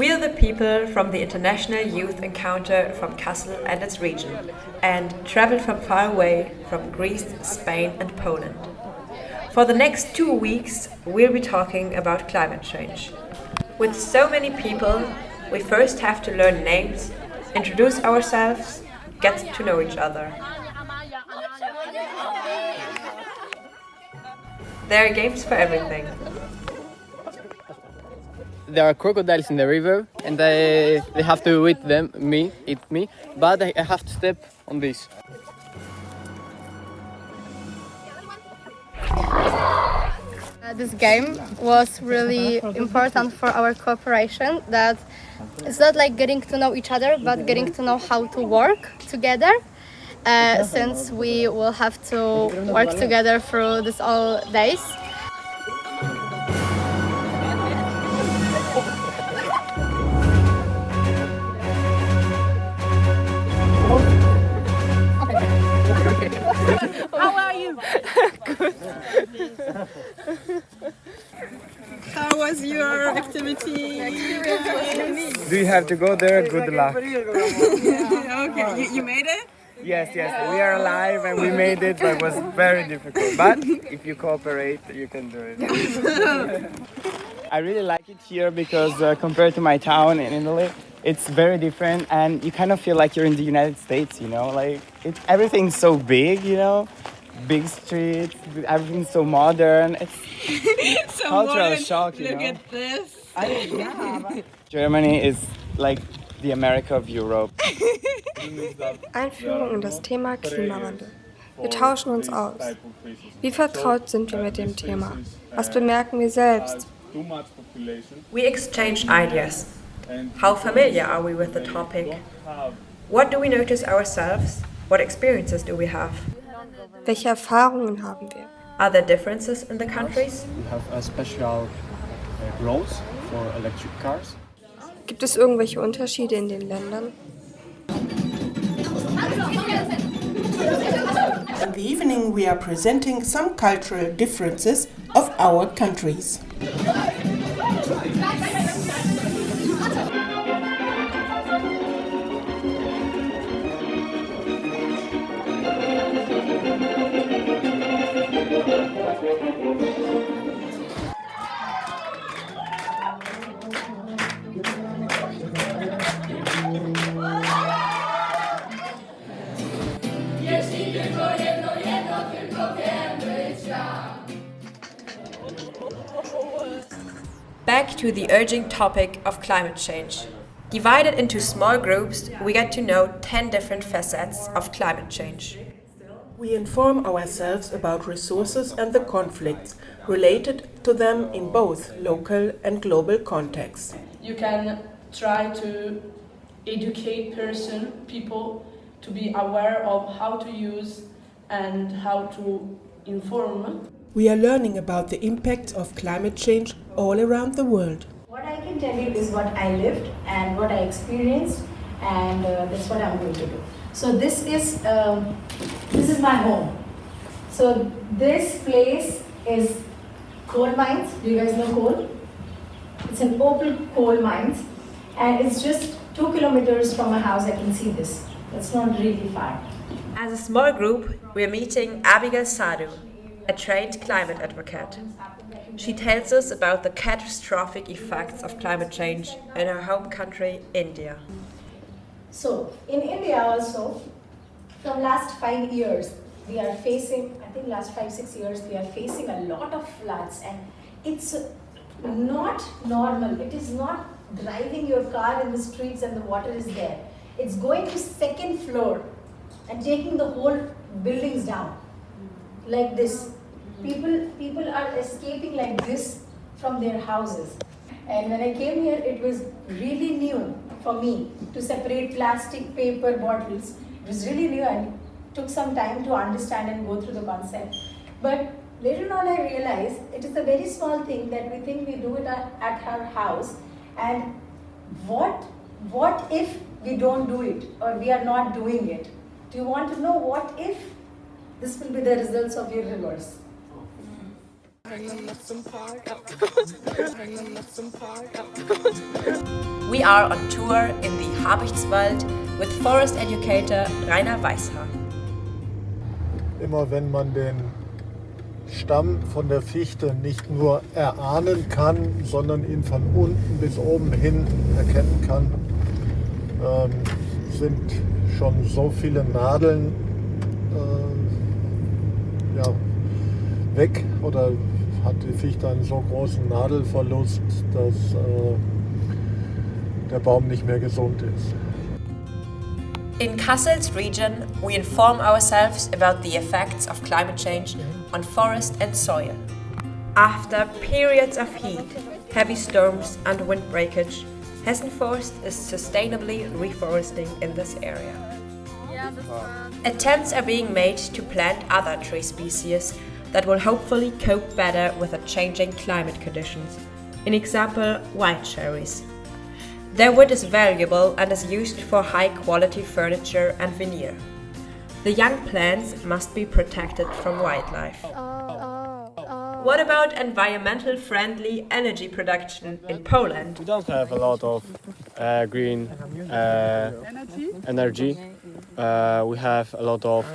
We are the people from the International Youth Encounter from Kassel and its region, and traveled from far away, from Greece, Spain and Poland. For the next 2 weeks, we'll be talking about climate change. With so many people, we first have to learn names, introduce ourselves, get to know each other. There are games for everything. There are crocodiles in the river, and they have to eat me, but I have to step on this. This game was really important for our cooperation. That it's not like getting to know each other, but getting to know how to work together. Since we will have to work together through this all days. How are you? Good. How was your activity? Do you have to go there? Good luck. Okay, you made it? Yes, we are alive and we made it, but it was very difficult. But if you cooperate, you can do it. I really like it here because compared to my town in Italy, it's very different and you kind of feel like you're in the United States, you know? Like, everything's so big, you know? Big streets, everything's so modern. It's so cultural modern. shock, you know? Look at this. Germany is like the America of Europe. Einführung in das Thema Klimawandel. Wir tauschen uns aus. Wie vertraut sind wir mit dem Thema? Was bemerken wir selbst? We exchange ideas. How familiar are we with the topic? What do we notice ourselves? What experiences do we have? Welche Erfahrungen haben wir? Are there differences in the countries? We have a special roads for electric cars. Gibt es irgendwelche Unterschiede in den Ländern? In the evening we are presenting some cultural differences of our countries. Back to the urgent topic of climate change. Divided into small groups, we get to know 10 different facets of climate change. We inform ourselves about resources and the conflicts related to them in both local and global contexts. You can try to educate people to be aware of how to use and how to inform. We are learning about the impacts of climate change all around the world. What I can tell you is what I lived and what I experienced, and that's what I'm going to do. So this is my home. So this place is coal mines. Do you guys know coal? It's an open coal mines, and it's just 2 kilometers from my house. I can see this. That's not really far. As a small group, we're meeting Abigail Sadhu, a trained climate advocate. She tells us about the catastrophic effects of climate change in her home country, India. So, in India also, from last 5 years, we are facing, I think last 5-6 years, we are facing a lot of floods, and it's not normal. It is not driving your car in the streets and the water is there. It's going to second floor and taking the whole buildings down, like this. People are escaping like this from their houses. And when I came here, it was really new for me to separate plastic, paper, bottles. It was really new and took some time to understand and go through the concept. But later on I realized it is a very small thing that we think we do it at our house. And what if we don't do it or we are not doing it? Do you want to know what if? This will be the results of your rivers. We are on tour in the Habichtswald with forest educator Rainer Weishaar. Immer wenn man den Stamm von der Fichte nicht nur erahnen kann, sondern ihn von unten bis oben hin erkennen kann, sind schon so viele Nadeln weg oder hat die Fichte einen so großen Nadelverlust, dass der Baum nicht mehr gesund ist. In Kassel's region, we inform ourselves about the effects of climate change on forest and soil. After periods of heat, heavy storms and wind breakage, Hessen Forest is sustainably reforesting in this area. Attempts are being made to plant other tree species that will hopefully cope better with the changing climate conditions. In example, white cherries. Their wood is valuable and is used for high-quality furniture and veneer. The young plants must be protected from wildlife. What about environmental friendly energy production in Poland? We don't have a lot of green energy. We have a lot of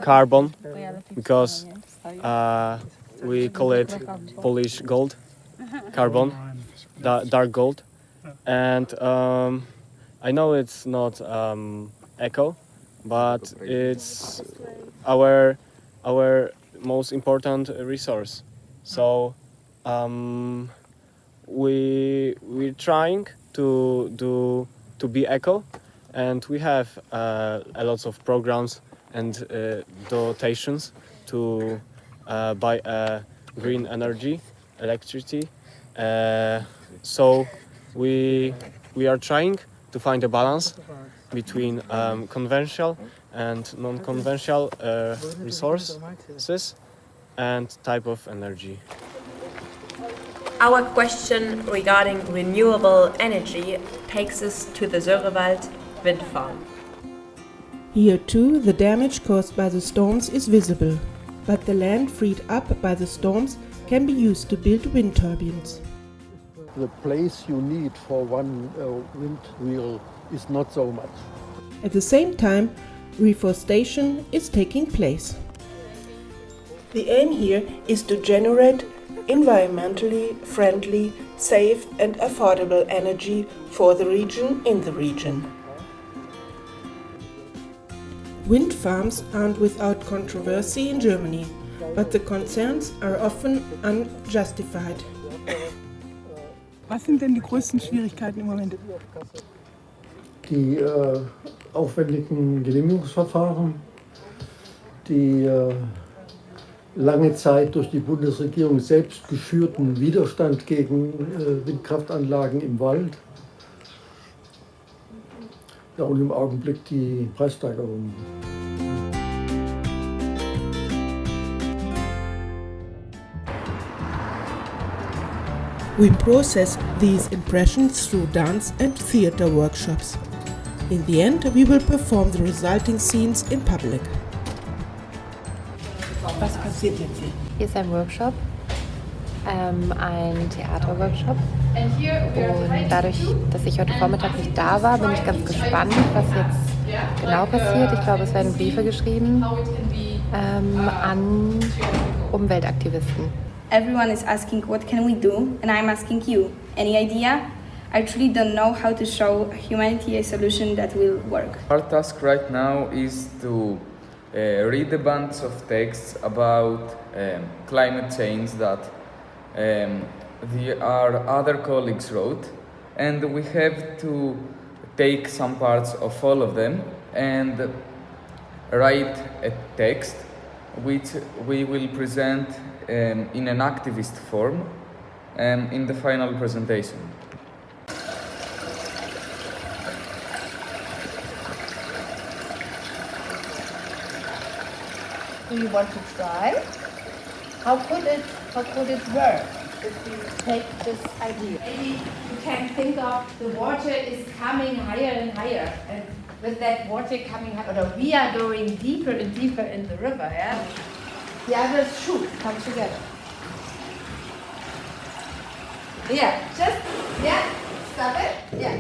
carbon because we call it Polish gold, carbon, dark gold. And I know it's not eco, but it's our most important resource. So we're trying to be eco, and we have a lot of programs and dotations to buy green energy, electricity. So we are trying to find a balance between conventional and non-conventional resources and type of energy. Our question regarding renewable energy takes us to the Sörewald wind farm. Here too, the damage caused by the storms is visible, but the land freed up by the storms can be used to build wind turbines. The place you need for one wind wheel is not so much. At the same time, reforestation is taking place. The aim here is to generate environmentally friendly, safe and affordable energy for the region in the region. Wind farms aren't without controversy in Germany, but the concerns are often unjustified. Was sind denn die größten Schwierigkeiten im Moment? Die aufwendigen Genehmigungsverfahren, die lange Zeit durch die Bundesregierung selbst geschürten Widerstand gegen Windkraftanlagen im Wald. Ja, und im Augenblick die Preissteigerungen. We process these impressions through dance and theater workshops. In the end, we will perform the resulting scenes in public. Was passiert jetzt hier? Hier ist ein Workshop, ein Theaterworkshop. Und dadurch, dass ich heute Vormittag nicht da war, bin ich ganz gespannt, was jetzt genau passiert. Ich glaube, es werden Briefe geschrieben an Umweltaktivisten. Everyone is asking what can we do, and I'm asking you, any idea? I truly don't know how to show humanity a solution that will work. Our task right now is to read a bunch of texts about climate change that our other colleagues wrote, and we have to take some parts of all of them and write a text which we will present in an activist form in the final presentation. Do you want to try? How could it work if we take this idea? Maybe you can think of the water is coming higher and higher, and with that water coming higher, we are going deeper and deeper in the river, yeah? the other shoe come together. Yeah, just, yeah, stop it, yeah.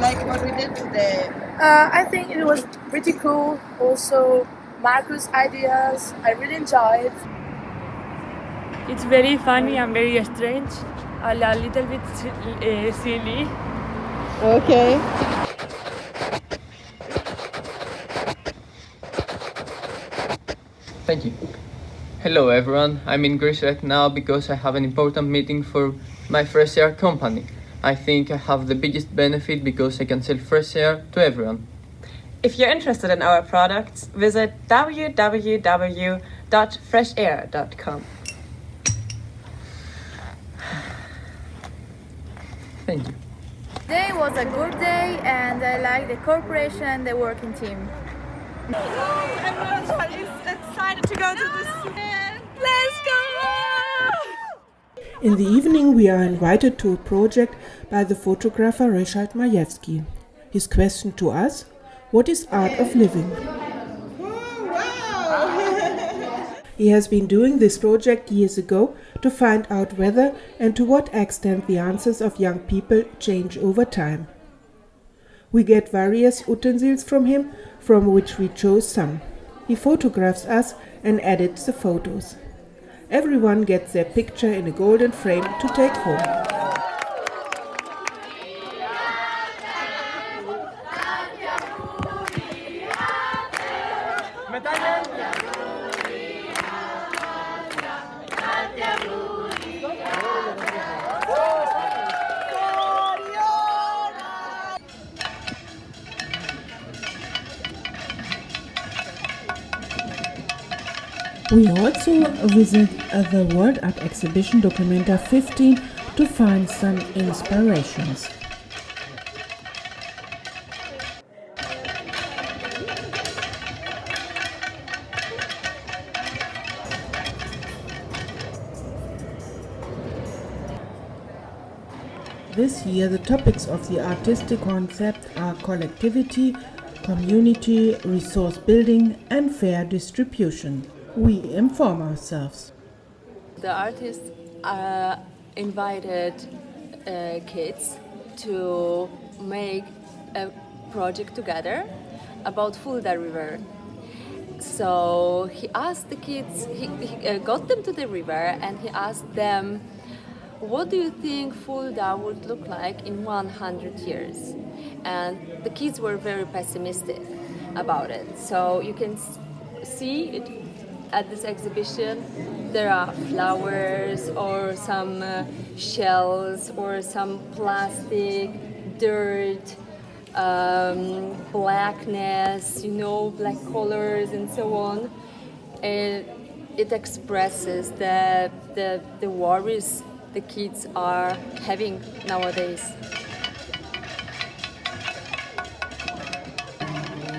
Like what we did today? I think it was pretty cool. Also, Marcus' ideas, I really enjoyed. It's very funny and very strange, a little bit silly. Okay. Thank you. Hello everyone, I'm in Greece right now because I have an important meeting for my fresh air company. I think I have the biggest benefit because I can sell fresh air to everyone. If you're interested in our products, visit www.freshair.com. Thank you. Today was a good day and I like the cooperation and the working team. Everyone's excited to go to this. Let's go! In the evening we are invited to a project by the photographer Ryszard Majewski. His question to us: what is art of living? He has been doing this project years ago to find out whether and to what extent the answers of young people change over time. We get various utensils from him, from which we chose some. He photographs us and edits the photos. Everyone gets their picture in a golden frame to take home. We also visit the World Art Exhibition Documenta 15 to find some inspirations. This year the topics of the artistic concept are collectivity, community, resource building and fair distribution. We inform ourselves. The artists invited kids to make a project together about Fulda River. So he asked the kids, he got them to the river and he asked them, what do you think Fulda would look like in 100 years? And the kids were very pessimistic about it. So you can see it at this exhibition. There are flowers or some shells or some plastic, dirt, blackness, black colors and so on. It expresses the worries the kids are having nowadays.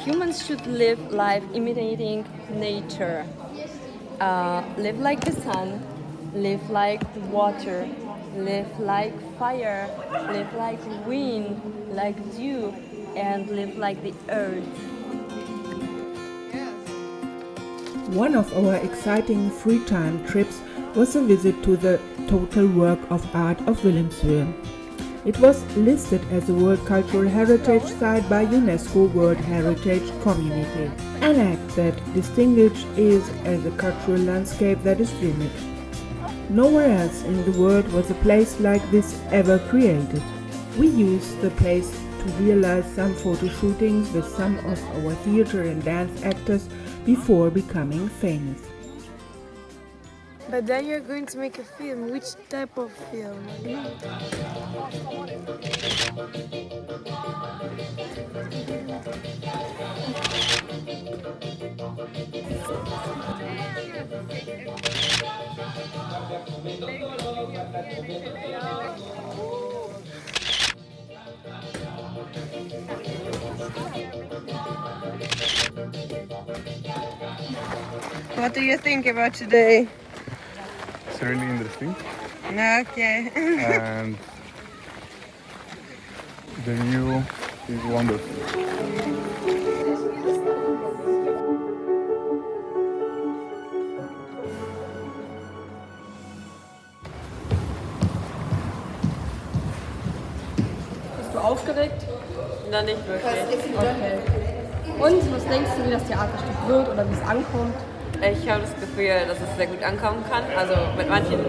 Humans should live life imitating nature. Live like the sun, live like water, live like fire, live like wind, like dew, and live like the earth. One of our exciting free time trips was a visit to the Total Work of Art of Wilhelmshöhe. It was listed as a World Cultural Heritage Site by UNESCO World Heritage Community, an act that distinguishes it as a cultural landscape that is unique. Nowhere else in the world was a place like this ever created. We used the place to realize some photo shootings with some of our theater and dance actors before becoming famous. But then you're going to make a film. Which type of film? What do you think about today? It's really interesting. Okay. And the view is wonderful. Bist du aufgeregt? Na, nicht wirklich. Okay. Und was denkst du, wie das Theaterstück wird oder wie es ankommt? Ich habe das Gefühl, dass es sehr gut ankommen kann. Also mit manchen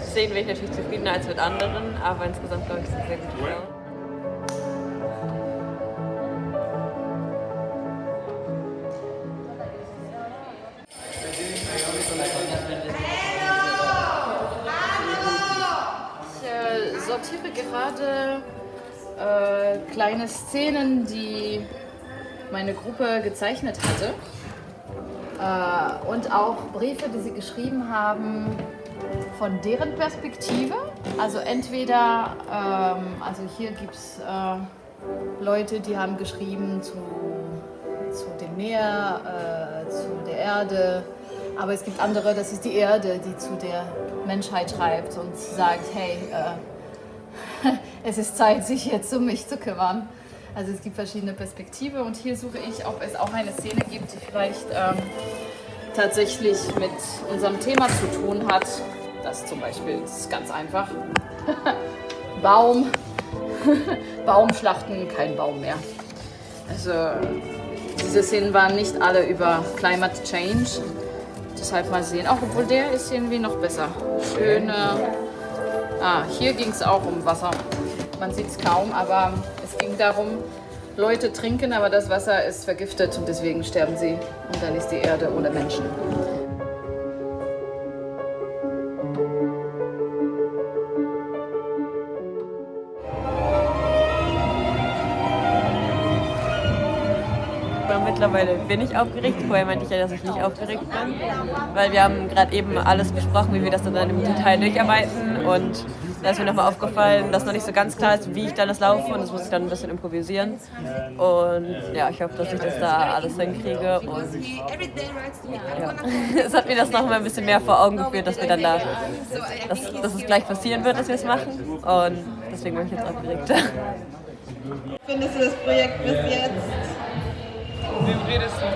Szenen bin ich natürlich zufriedener als mit anderen, aber insgesamt glaube ich, ist es sehr gut gelaufen. Ich sortiere gerade kleine Szenen, die meine Gruppe gezeichnet hatte. Und auch Briefe, die sie geschrieben haben, von deren Perspektive. Also entweder, also hier gibt es Leute, die haben geschrieben zu dem Meer, zu der Erde. Aber es gibt andere, das ist die Erde, die zu der Menschheit schreibt und sagt, hey, es ist Zeit, sich jetzt um mich zu kümmern. Also es gibt verschiedene Perspektiven und hier suche ich, ob es auch eine Szene gibt, die vielleicht tatsächlich mit unserem Thema zu tun hat. Das zum Beispiel ist ganz einfach. Baum schlachten, kein Baum mehr. Also diese Szenen waren nicht alle über Climate Change. Deshalb mal sehen. Auch obwohl der ist irgendwie noch besser. Schöne. Hier ging es auch um Wasser. Man sieht es kaum, aber es ging darum, Leute trinken, aber das Wasser ist vergiftet und deswegen sterben sie. Und dann ist die Erde ohne Menschen. Mittlerweile bin ich aufgeregt. Vorher meinte ich ja, dass ich nicht aufgeregt bin, weil wir haben gerade eben alles besprochen, wie wir das dann im Detail durcharbeiten, und da ist mir nochmal aufgefallen, dass noch nicht so ganz klar ist, wie ich dann das laufe, und das muss ich dann ein bisschen improvisieren, und ja, ich hoffe, dass ich das da alles hinkriege, und ja. Es hat mir das nochmal ein bisschen mehr vor Augen geführt, dass wir dann da, dass es gleich passieren wird, dass wir es machen, und deswegen bin ich jetzt aufgeregt. Findest du das Projekt bis jetzt? Wem redest du?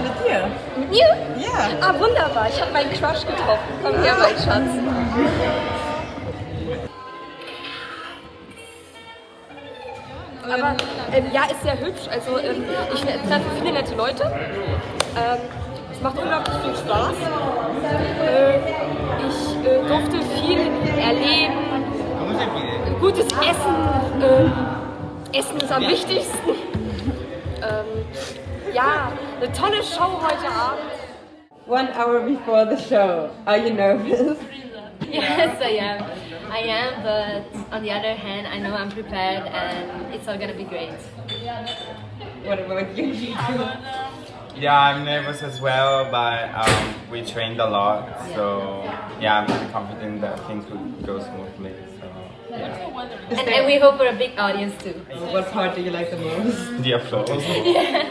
Mit dir. Mit mir? Ja. Ah, wunderbar. Ich habe meinen Crush getroffen. Komm her, mein Schatz. Aber ja, ist sehr hübsch. Also ich treffe viele nette Leute. Es macht unglaublich viel Spaß. Ich durfte viel erleben. Gutes Essen. Essen ist am wichtigsten. Ja, eine tolle Show heute Abend. 1 hour before the show, are you nervous? Yes, I am, but on the other hand, I know I'm prepared and it's all gonna be great. What about you? Yeah, I'm nervous as well, but we trained a lot, so yeah, I'm pretty confident that things will go smoothly. So, yeah. And we hope for a big audience too. What part do you like the most? The applause. Yeah.